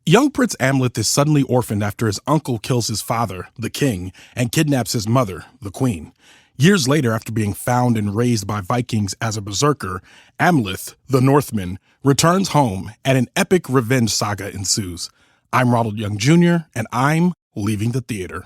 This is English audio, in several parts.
Young Prince Amleth is suddenly orphaned after his uncle kills his father, the king, and kidnaps his mother, the queen. Years later, after being found and raised by Vikings as a berserker, Amleth, the Northman, returns home and an epic revenge saga ensues. I'm Ronald Young Jr., and I'm leaving the theater.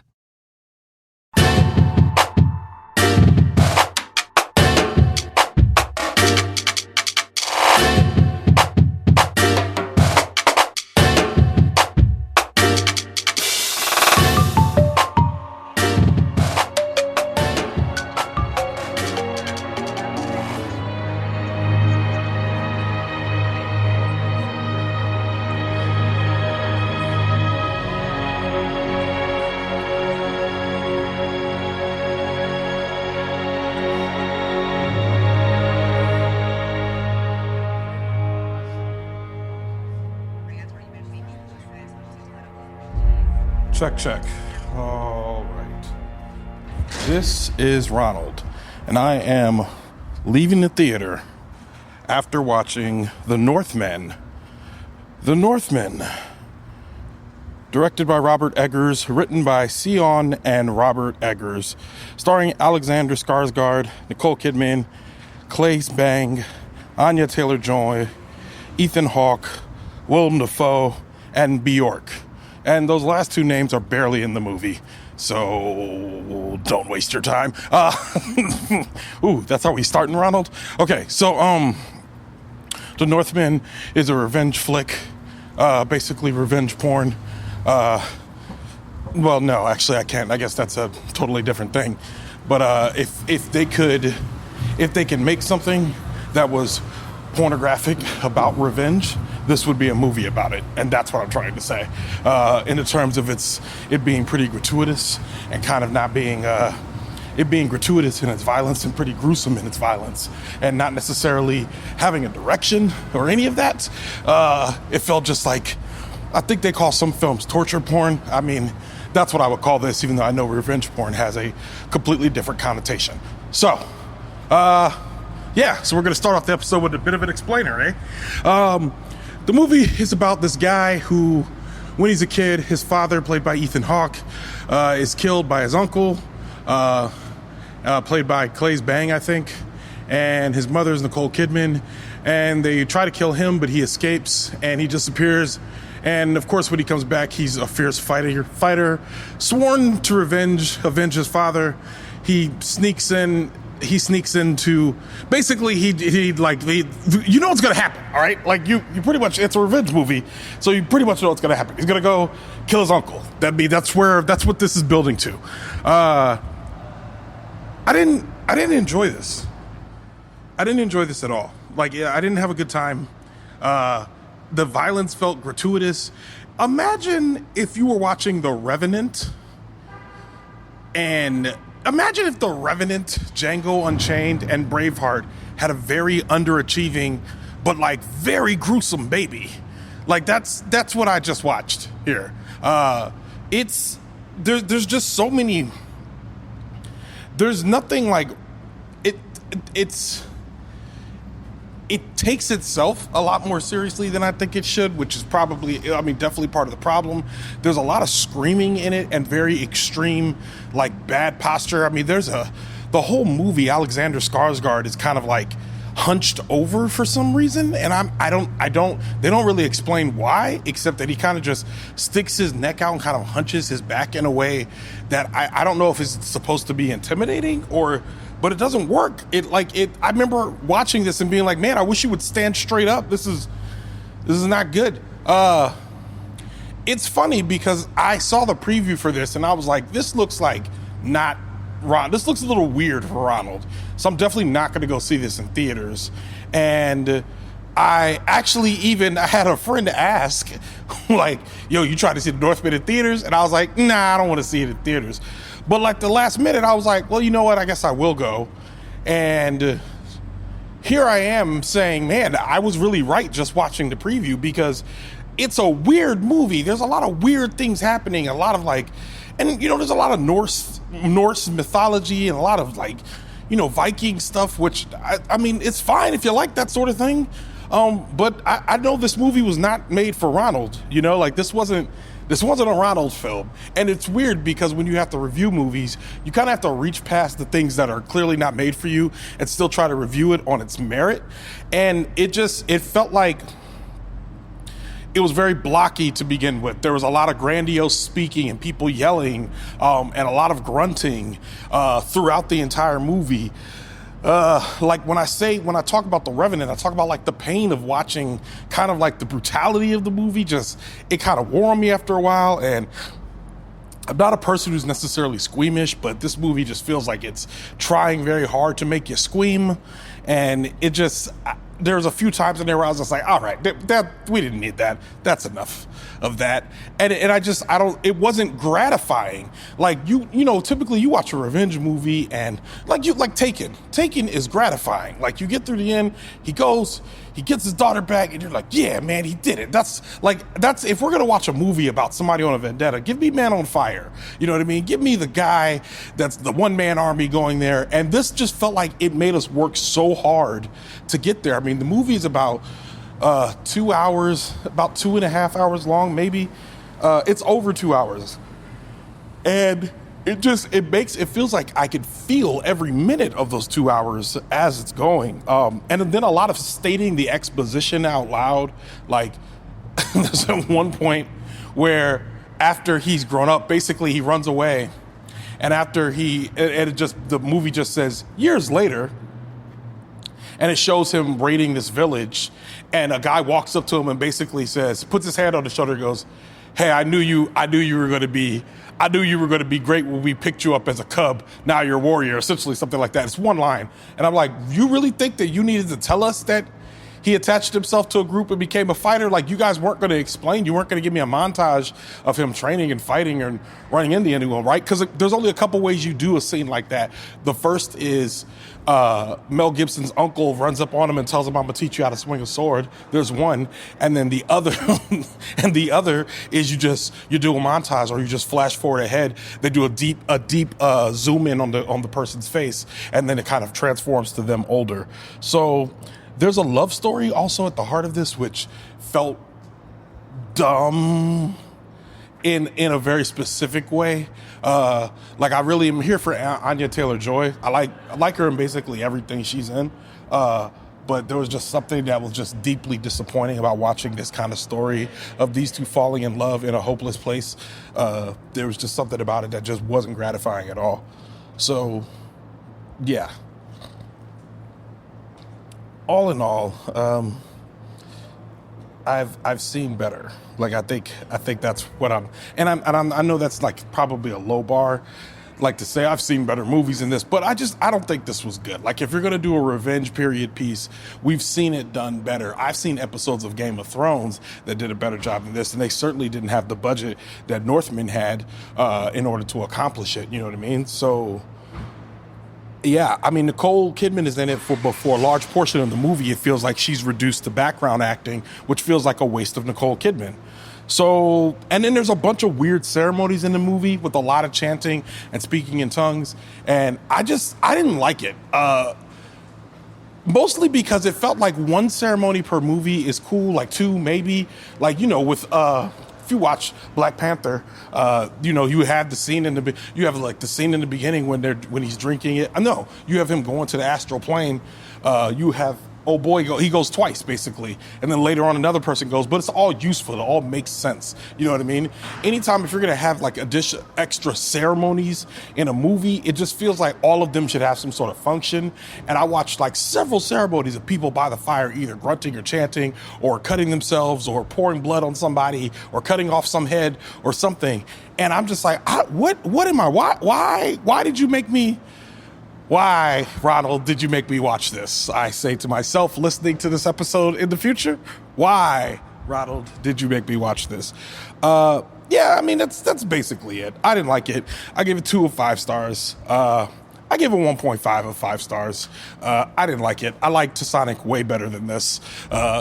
Check. All right. This is Ronald, and I am leaving the theater after watching The Northman. The Northman, directed by Robert Eggers, written by Sjon and Robert Eggers, starring Alexander Skarsgard, Nicole Kidman, Claes, Anya Taylor-Joy, Ethan Hawke, Willem Dafoe, and Bjork. And those last two names are barely in the movie, so don't waste your time. Ooh, that's how we starting, Ronald? Okay, so The Northman is a revenge flick, basically revenge porn. Well, no, actually I can't. I guess that's a totally different thing. But if they can make something that was pornographic about revenge, this would be a movie about it, and that's what I'm trying to say. In the terms of it being pretty gratuitous and kind of not being it being gratuitous in its violence and pretty gruesome in its violence, and not necessarily having a direction or any of that. It felt just like, I think they call some films torture porn. I mean, that's what I would call this, even though I know revenge porn has a completely different connotation. So, so we're going to start off the episode with a bit of an explainer, eh? The movie is about this guy who, when he's a kid, his father, played by Ethan Hawke, is killed by his uncle, played by Claes, I think, and his mother is Nicole Kidman, and they try to kill him, but he escapes, and he disappears, and of course when he comes back, he's a fierce fighter, sworn to avenge his father. He sneaks into, basically he you know what's gonna happen, all right? Like you pretty much, it's a revenge movie, so you pretty much know what's gonna happen. He's gonna go kill his uncle. That's what this is building to. I didn't enjoy this. I didn't enjoy this at all. I didn't have a good time. The violence felt gratuitous. Imagine if you were watching The Revenant, and imagine if The Revenant, Django Unchained, and Braveheart had a very underachieving, but very gruesome baby. That's what I just watched here. There's just so many. There's nothing like it. It takes itself a lot more seriously than I think it should, which is probably, definitely part of the problem. There's a lot of screaming in it and very extreme, bad posture. The whole movie, Alexander Skarsgard is kind of hunched over for some reason, and they don't really explain why, except that he kind of just sticks his neck out and kind of hunches his back in a way that I don't know if it's supposed to be intimidating but it doesn't work. I remember watching this and being like, man, I wish you would stand straight up. This is not good. It's funny because I saw the preview for this and I was like, this looks like not Ron. This looks a little weird for Ronald. So I'm definitely not going to go see this in theaters. And I actually I had a friend ask, yo, you tried to see The Northman in theaters? And I was like, nah, I don't want to see it in theaters. But the last minute, I was like, well, you know what? I guess I will go. And here I am saying, man, I was really right just watching the preview, because it's a weird movie. There's a lot of weird things happening. A lot of there's a lot of Norse mythology and a lot of Viking stuff, which I mean, it's fine if you like that sort of thing. But I know this movie was not made for Ronald. You know, like this wasn't a Ronald film. And it's weird because when you have to review movies, you kind of have to reach past the things that are clearly not made for you and still try to review it on its merit. And it felt like it was very blocky to begin with. There was a lot of grandiose speaking and people yelling, and a lot of grunting throughout the entire movie. Like when I talk about The Revenant, I talk about like the pain of watching kind of like the brutality of the movie. Just, it kind of wore on me after a while. And I'm not a person who's necessarily squeamish, but this movie just feels like it's trying very hard to make you squeam. And it just, there's a few times in there where I was just like, all right, that we didn't need that. That's enough of that. And it wasn't gratifying. Like you know, typically you watch a revenge movie and like Taken. Taken is gratifying. Like you get through the end, he gets his daughter back and you're like, yeah, man, he did it. That's if we're going to watch a movie about somebody on a vendetta, give me Man on Fire. You know what I mean? Give me the guy that's the one-man army going there. And this just felt like it made us work so hard to get there. I mean, the movie is about 2 hours, about 2.5 hours long, maybe. It's over 2 hours. And it feels like I could feel every minute of those 2 hours as it's going. And then a lot of stating the exposition out loud. Like there's at one point where after he's grown up, basically he runs away. And after the movie just says years later, and it shows him raiding this village, and a guy walks up to him and basically puts his hand on his shoulder and goes, hey, I knew you were going to be great when we picked you up as a cub. Now you're a warrior, essentially something like that. It's one line. And I'm like, you really think that you needed to tell us that he attached himself to a group and became a fighter? Like, you guys weren't going to explain. You weren't going to give me a montage of him training and fighting and running into anyone, right? Because there's only a couple ways you do a scene like that. The first is Mel Gibson's uncle runs up on him and tells him, I'm going to teach you how to swing a sword. There's one. And then the other is you do a montage, or you just flash forward ahead. They do a deep zoom in on the person's face, and then it kind of transforms to them older. So there's a love story also at the heart of this, which felt dumb in a very specific way. Like I really am here for Anya Taylor-Joy. I like her in basically everything she's in. But there was just something that was just deeply disappointing about watching this kind of story of these two falling in love in a hopeless place. There was just something about it that just wasn't gratifying at all. So, yeah. All in all, I've seen better. Like I think that's what I know that's like probably a low bar, like to say I've seen better movies than this, but I don't think this was good. Like if you're gonna do a revenge period piece, we've seen it done better. I've seen episodes of Game of Thrones that did a better job than this, and they certainly didn't have the budget that Northman had in order to accomplish it. You know what I mean? So. Yeah, I mean, Nicole Kidman is in it for a large portion of the movie. It feels like she's reduced to background acting, which feels like a waste of Nicole Kidman. So, and then there's a bunch of weird ceremonies in the movie with a lot of chanting and speaking in tongues. And I didn't like it. Mostly because it felt like one ceremony per movie is cool, like two maybe. Like, you know, with if you watch Black Panther, you know, you have the scene in the beginning when he's drinking it. No, you have him going to the astral plane. You have he goes twice basically, and then later on another person goes. But it's all useful. It all makes sense. You know what I mean? Anytime if you're gonna have like extra ceremonies in a movie, it just feels like all of them should have some sort of function. And I watched like several ceremonies of people by the fire either grunting or chanting or cutting themselves or pouring blood on somebody or cutting off some head or something. And I'm just like, what am I? Why did you make me? Why, Ronald, did you make me watch this? I say to myself, listening to this episode in the future, why, Ronald, did you make me watch this? Yeah, I mean, that's basically it. I didn't like it. I gave it 2 of 5 stars. I gave it 1.5 of 5 stars. I didn't like it. I liked Sonic way better than this.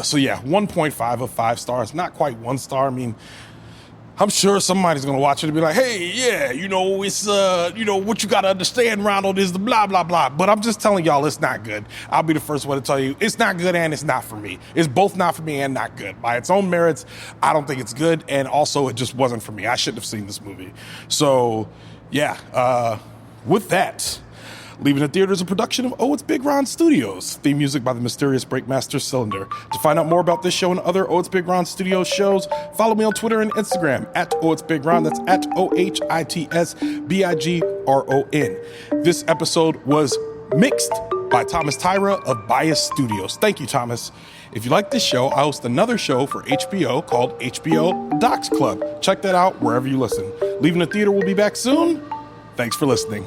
So yeah, 1.5 of 5 stars. Not quite 1 star. I mean, I'm sure somebody's going to watch it and be like, hey, yeah, it's, what you got to understand, Ronald, is the blah, blah, blah. But I'm just telling y'all it's not good. I'll be the first one to tell you it's not good and it's not for me. It's both not for me and not good. By its own merits, I don't think it's good. And also, it just wasn't for me. I shouldn't have seen this movie. So, yeah, with that, Leaving the Theater is a production of Oh It's Big Ron Studios. Theme music by the mysterious Breakmaster Cylinder. To find out more about this show and other Oh It's Big Ron Studios shows, follow me on Twitter and Instagram at Oh It's Big Ron. That's at ohitsBigRon. This episode was mixed by Thomas Tyra of Bias Studios. Thank you, Thomas. If you like this show, I host another show for HBO called HBO Docs Club. Check that out wherever you listen. Leaving the Theater will be back soon. Thanks for listening.